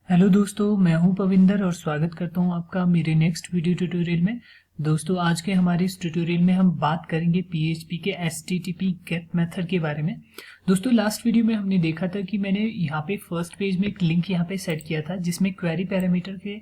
Hello दोस्तों, मैं हूं पविंदर और स्वागत करता हूं आपका मेरे नेक्स्ट वीडियो ट्यूटोरियल में। दोस्तों, आज के हमारे इस ट्यूटोरियल में हम बात करेंगे पीएचपी के एचटीटीपी गेट मेथड के बारे में। दोस्तों, लास्ट वीडियो में हमने देखा था कि मैंने यहाँ पे फर्स्ट पेज में एक लिंक यहाँ पे सेट किया था जिसमें क्वेरी पैरामीटर के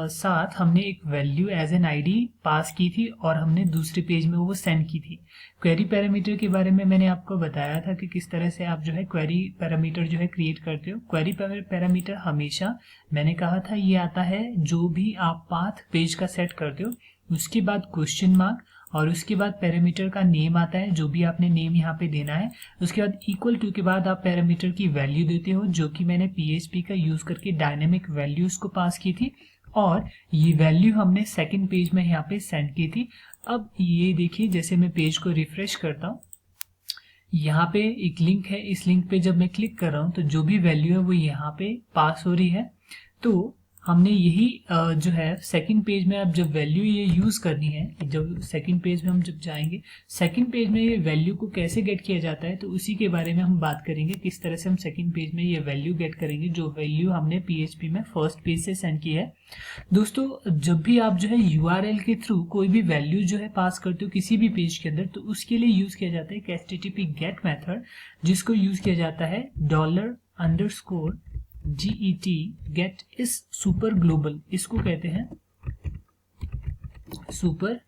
साथ हमने एक value as an ID pass की थी और हमने दूसरे पेज में वो सेंड की थी। क्वेरी पैरामीटर के बारे में मैंने आपको बताया था कि किस तरह से आप जो है क्वेरी पैरामीटर जो है क्रिएट करते हो। क्वेरी पैरामीटर हमेशा मैंने कहा था ये आता है जो भी आप पाथ पेज का सेट करते हो, उसके बाद क्वेश्चन मार्क और उसके बाद पैरामीटर का नेम आता है, जो भी आपने नेम यहाँ पे देना है। उसके बाद इक्वल टू के बाद आप पैरामीटर की वैल्यू देते हो, जो कि मैंने पीएचपी का यूज करके डायनेमिक वैल्यूज को पास की थी और ये वैल्यू हमने सेकंड पेज में यहाँ पे सेंड की थी। अब ये देखिए, जैसे मैं पेज को रिफ्रेश करता हूँ, यहाँ पे एक लिंक है। इस लिंक पे जब मैं क्लिक कर रहा हूँ तो जो भी वैल्यू है वो यहाँ पे पास हो रही है। तो हमने यही जो है सेकंड पेज में अब जब वैल्यू ये यूज करनी है, जब सेकंड पेज में हम जब जाएंगे, सेकंड पेज में ये वैल्यू को कैसे गेट किया जाता है तो उसी के बारे में हम बात करेंगे। किस तरह से हम सेकंड पेज में ये वैल्यू गेट करेंगे जो वैल्यू हमने पीएचपी में फर्स्ट पेज से सेंड की है। दोस्तों, जब भी आप जो है यूआरएल के थ्रू कोई भी वैल्यू जो है पास करते हो किसी भी पेज के अंदर, तो उसके लिए यूज किया जाता है एक एचटीटीपी गेट मेथड, जिसको यूज किया जाता है $_get गेट इस सुपर ग्लोबल, इसको कहते हैं सुपर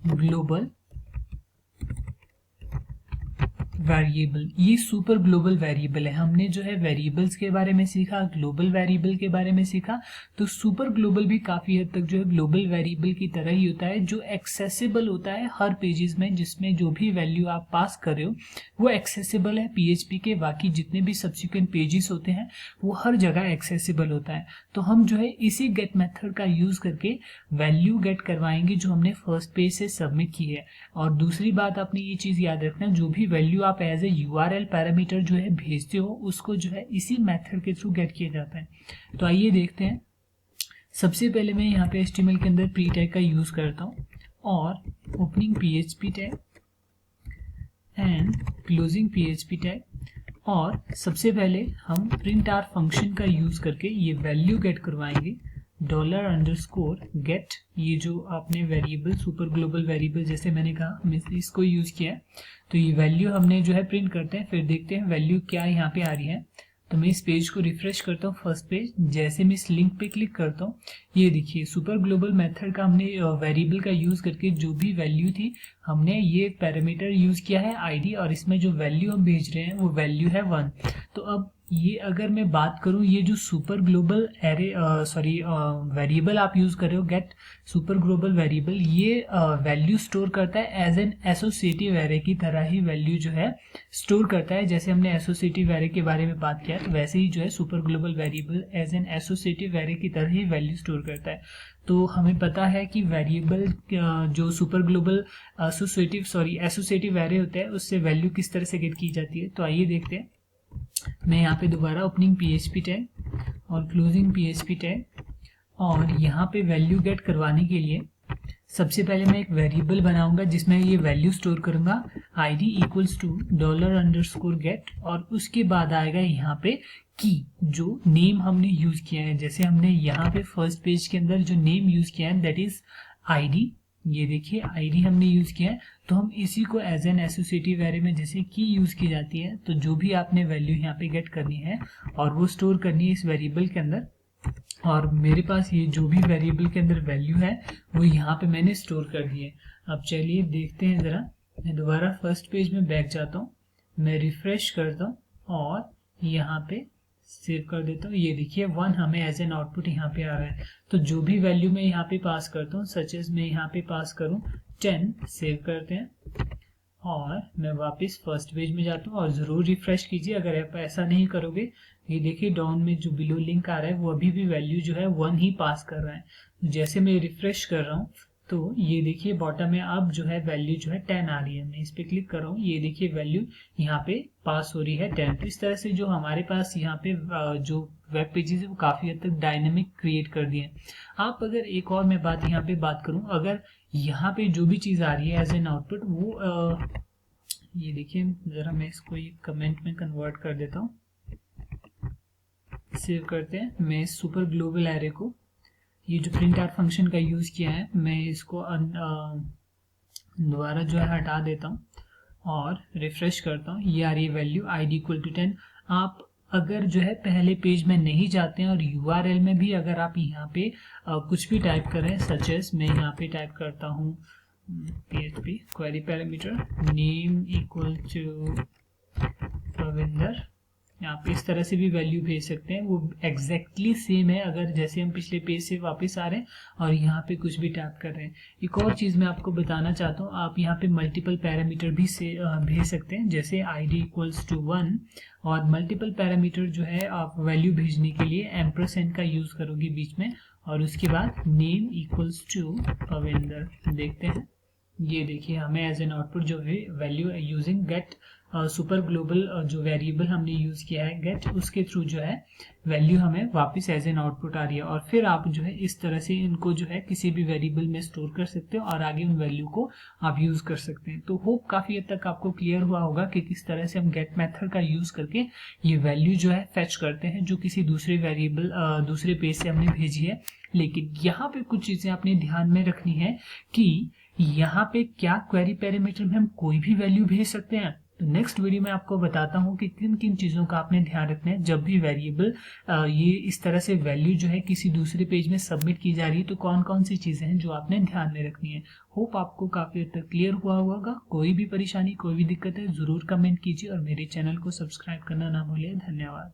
ग्लोबल वेरिएबल। ये सुपर ग्लोबल वेरिएबल है। हमने जो है वेरिएबल्स के बारे में सीखा, ग्लोबल वेरिएबल के बारे में सीखा। तो सुपर ग्लोबल भी काफी हद तक जो है ग्लोबल वेरिएबल की तरह ही होता है, जो एक्सेसिबल होता है हर पेजेस में, जिसमें जो भी वैल्यू आप पास कर रहे हो वो एक्सेसिबल है पीएचपी के। बाकी जितने भी सब्सिक्वेंट पेजेस होते हैं वो हर जगह एक्सेसिबल होता है। तो हम जो है इसी गेट मेथड का यूज करके वैल्यू गेट करवाएंगे जो हमने फर्स्ट पेज से सबमिट की है। और दूसरी बात आपने ये चीज याद रखना, जो भी वैल्यू आप एज ए यूआरएल पैरामीटर जो है भेजते हो उसको जो है इसी मेथड के थ्रू गेट किया जाता है। तो आइए देखते हैं। सबसे पहले मैं यहाँ पे एचटीएमएल के अंदर प्री टैग का यूज करता हूँ और opening PHP tag and closing PHP tag, और सबसे पहले हम प्रिंट आर फंक्शन का यूज करके ये वैल्यू गेट करवाएंगे $_get। ये जो आपने वेरिएबल सुपर ग्लोबल वेरिएबल जैसे मैंने कहा हमने इसको यूज किया है। तो ये वैल्यू हमने जो है प्रिंट करते हैं, फिर देखते हैं वैल्यू क्या यहाँ पे आ रही है। तो मैं इस पेज को रिफ्रेश करता हूँ फर्स्ट पेज। जैसे मैं इस लिंक पे क्लिक करता हूँ, ये देखिए सुपर ग्लोबल मेथड का हमने वेरिएबल का यूज करके जो भी वैल्यू थी हमने ये पैरामीटर यूज किया है आईडी, और इसमें जो वैल्यू हम भेज रहे हैं वो वैल्यू है 1। तो अब ये अगर मैं बात करूं, ये जो सुपर ग्लोबल वेरिएबल आप यूज कर रहे हो गेट सुपर ग्लोबल वेरिएबल, ये वैल्यू स्टोर करता है एज एन एसोसिएटिव एरे की तरह ही वैल्यू जो है स्टोर करता है। जैसे हमने एसोसिएटिव एरे के बारे में बात किया तो वैसे ही जो है super global variable as an associative array की तरह ही वैल्यू स्टोर करता है। तो हमें पता है कि वेरिएबल जो सुपर ग्लोबल एसोसिएटिव एरे होता है उससे वैल्यू किस तरह से गेट की जाती है। तो आइए देखते हैं। मैं यहाँ पे दोबारा ओपनिंग पीएचपी टैग और क्लोजिंग पीएचपी टैग, और यहाँ पे वैल्यू गेट करवाने के लिए सबसे पहले मैं एक वेरिएबल बनाऊंगा जिसमें ये वैल्यू स्टोर करूंगा id इक्वल्स टू $_get, और उसके बाद आएगा यहाँ पे की, जो नेम हमने यूज किया है। जैसे हमने यहाँ पे फर्स्ट पेज के अंदर जो नेम यूज किया है दैट इज id। ये देखिए आईडी हमने यूज किया है, तो हम इसी को एज एन एसोसिएटिव एरे में जैसे की यूज की जाती है, तो जो भी आपने वैल्यू यहाँ पे गेट करनी है और वो स्टोर करनी है इस वेरिएबल के अंदर। और मेरे पास ये जो भी वेरिएबल के अंदर वैल्यू है वो यहाँ पे मैंने स्टोर कर दी है। अब चलिए देखते हैं जरा। मैं दोबारा फर्स्ट पेज में बैक जाता हूँ, मैं रिफ्रेश करता हूँ और यहाँ पे सेव कर देता हूँ। ये देखिए 1 हमें एज एन आउटपुट यहाँ पे आ रहा है। तो जो भी वैल्यू मैं यहाँ पे पास करता हूँ, सच एज मैं यहाँ पे पास करूँ 10, सेव करते हैं और मैं वापस फर्स्ट पेज में जाता हूँ। और जरूर रिफ्रेश कीजिए, अगर आप ऐसा नहीं करोगे ये देखिए डाउन में जो बिलो लिंक आ रहा है वो अभी भी वैल्यू जो है 1 ही पास कर रहा है। जैसे मैं रिफ्रेश कर रहा हूँ तो ये देखिए बॉटम में अब जो है वैल्यू जो है 10 आ रही है। मैं इस पे क्लिक कर रहा हूँ, ये देखिए वैल्यू यहाँ पे पास हो रही है 10। तो इस तरह से जो हमारे पास यहाँ पे जो वेब पेजेस है वो काफी हद तक डायनेमिक क्रिएट कर दिए। आप अगर एक और मैं बात यहाँ पे बात करूँ, अगर यहाँ पे जो भी चीज आ रही है एज एन आउटपुट वो ये देखिए जरा मैं इसको एक कमेंट में कन्वर्ट कर देता हूँ। सेव करते हैं। मैं सुपर ग्लोबल एरे को, ये जो प्रिंट आर फंक्शन का यूज़ किया है, मैं इसको दोबारा जो है हटा देता हूँ और रिफ्रेश करता हूँ। ये आ रही है वैल्यू id इक्वल टू 10। आप अगर जो है पहले पेज में नहीं जाते हैं और URL में भी अगर आप यहाँ पे कुछ भी टाइप करें, सच एज मैं यहाँ पे टाइप करता हूँ PHP query parameter name equal to Ravinder, यहाँ पे इस तरह से भी वैल्यू भेज सकते हैं। वो एग्जैक्टली सेम है अगर जैसे हम पिछले पेज से वापस आ रहे हैं और यहाँ पे कुछ भी टाइप कर रहे हैं। एक और चीज़ मैं आपको बताना चाहता हूँ, आप यहाँ पे मल्टीपल पैरामीटर भी से भेज सकते हैं, जैसे id इक्वल्स टू 1 और मल्टीपल पैरामीटर जो है आप वैल्यू भेजने के लिए एम्परसेंड का यूज़ करोगे बीच में और उसके बाद नेम इक्वल्स टू रविंदर। देखते हैं, ये देखिए हमें एज एन आउटपुट जो है value using get super global जो वेरिएबल हमने यूज़ किया है गेट, उसके थ्रू जो है वैल्यू हमें वापस एज एन आउटपुट आ रही है। और फिर आप जो है इस तरह से इनको जो है किसी भी वेरिएबल में स्टोर कर सकते हो और आगे उन वैल्यू को आप यूज़ कर सकते हैं। तो होप काफ़ी हद तक आपको क्लियर हुआ होगा कि किस तरह से हम गेट मेथड का यूज़ करके ये वैल्यू जो है फेच करते हैं जो किसी दूसरे वेरिएबल दूसरे पेज से हमने भेजी है। लेकिन यहाँ पे कुछ चीज़ें आपने ध्यान में रखनी है कि यहाँ पे क्या क्वेरी पैरामीटर में हम कोई भी वैल्यू भेज सकते हैं। तो नेक्स्ट वीडियो में आपको बताता हूँ कि किन किन चीज़ों का आपने ध्यान रखना है जब भी वेरिएबल ये इस तरह से वैल्यू जो है किसी दूसरे पेज में सबमिट की जा रही है, तो कौन कौन सी चीज़ें हैं जो आपने ध्यान में रखनी है। होप आपको काफ़ी हद तक क्लियर हुआ होगा। कोई भी परेशानी कोई भी दिक्कत है ज़रूर कमेंट कीजिए और मेरे चैनल को सब्सक्राइब करना ना भूलिए। धन्यवाद।